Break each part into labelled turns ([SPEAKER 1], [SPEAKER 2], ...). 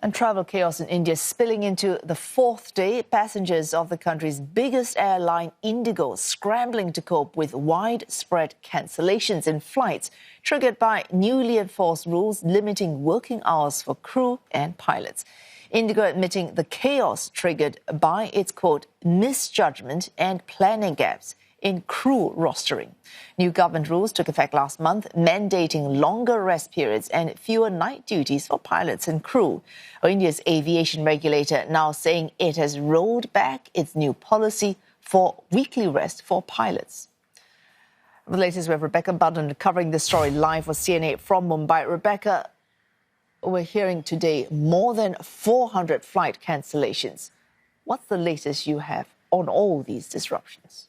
[SPEAKER 1] And travel chaos in India spilling into the fourth day. Passengers of the country's biggest airline, IndiGo, scrambling to cope with widespread cancellations in flights triggered by newly enforced rules limiting working hours for crew and pilots. IndiGo admitting the chaos triggered by its, quote, misjudgment and planning gaps in crew rostering. New government rules took effect last month, mandating longer rest periods and fewer night duties for pilots and crew. India's aviation regulator now saying it has rolled back its new policy for weekly rest for pilots. The latest, we have Rebecca Bundhun covering this story live for CNA from Mumbai. Rebecca, we're hearing today more than 400 flight cancellations. What's the latest you have on all these disruptions?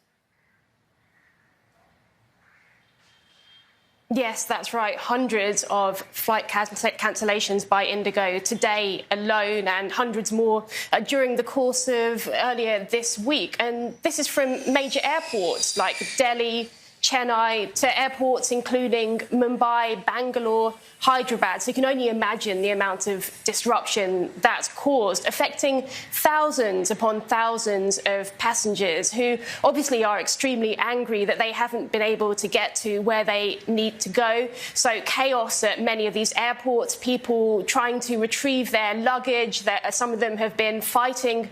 [SPEAKER 2] Yes, that's right. Hundreds of flight cancellations by IndiGo today alone, and hundreds more during the course of earlier this week. And this is from major airports like Delhi, Chennai, to airports including Mumbai, Bangalore, Hyderabad. So you can only imagine the amount of disruption that's caused, affecting thousands upon thousands of passengers who obviously are extremely angry that they haven't been able to get to where they need to go. So chaos at many of these airports, people trying to retrieve their luggage. Some of them have been fighting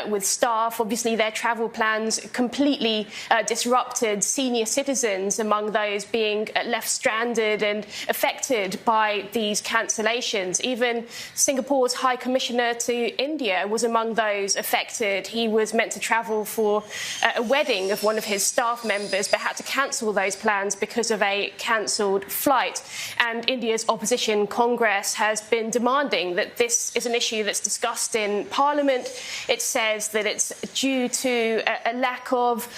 [SPEAKER 2] with staff. Obviously, their travel plans completely disrupted. Senior citizens among those being left stranded and affected by these cancellations. Even Singapore's High Commissioner to India was among those affected. He was meant to travel for a wedding of one of his staff members, but had to cancel those plans because of a cancelled flight. And India's opposition Congress has been demanding that this is an issue that's discussed in Parliament. It says that it's due to a lack of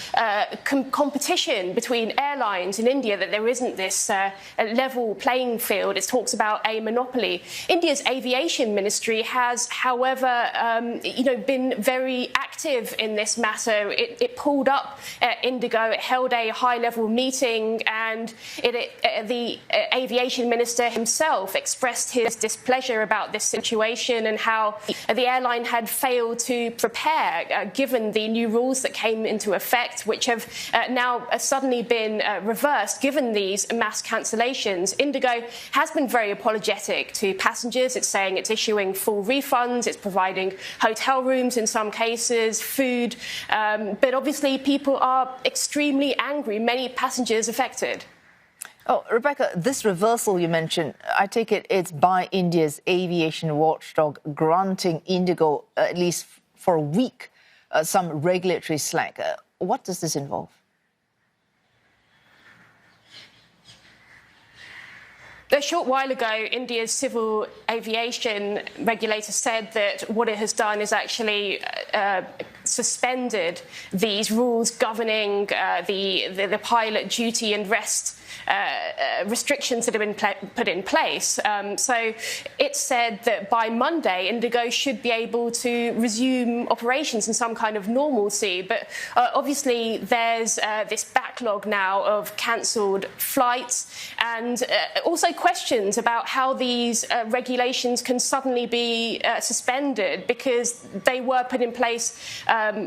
[SPEAKER 2] competition between airlines in India, that there isn't this level playing field. It talks about a monopoly. India's aviation ministry has, however, been very active in this matter. It pulled up IndiGo. It held a high-level meeting, and the aviation minister himself expressed his displeasure about this situation and how the airline had failed to prepare, given the new rules that came into effect, which have now suddenly been reversed, given these mass cancellations. IndiGo has been very apologetic to passengers. It's saying it's issuing full refunds, it's providing hotel rooms in some cases, food, but obviously people are extremely angry, many passengers affected.
[SPEAKER 1] Oh, Rebecca, this reversal you mentioned, I take it it's by India's aviation watchdog granting IndiGo, at least for a week, some regulatory slack. What does this involve?
[SPEAKER 2] A short while ago, India's civil aviation regulator said that what it has done is actually suspended these rules governing the pilot duty and rest restrictions that have been put in place. So it said that by Monday, IndiGo should be able to resume operations in some kind of normalcy. But obviously, there's this backlog now of cancelled flights and also questions about how these regulations can suddenly be suspended, because they were put in place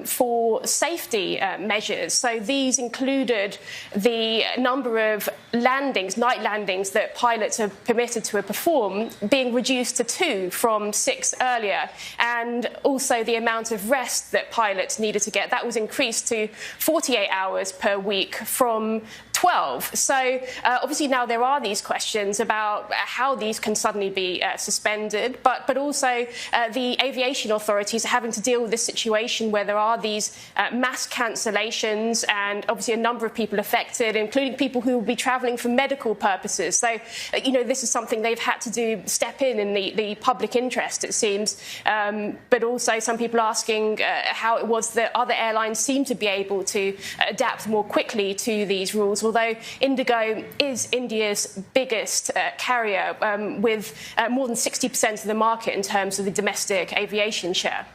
[SPEAKER 2] for safety measures. So these included the number of night landings that pilots are permitted to perform being reduced to 2 from 6 earlier, and also the amount of rest that pilots needed to get. That was increased to 48 hours per week from 12. So obviously now there are these questions about how these can suddenly be suspended, but also the aviation authorities are having to deal with this situation where there are these mass cancellations and obviously a number of people affected, including people who will be travelling for medical purposes. So, this is something they've had to step in the public interest, it seems, but also some people asking how it was that other airlines seem to be able to adapt more quickly to these rules, although IndiGo is India's biggest carrier with more than 60% of the market in terms of the domestic aviation share.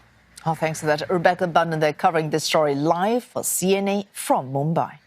[SPEAKER 1] Oh, thanks for that. Rebecca Bundhun there covering this story live for CNA from Mumbai.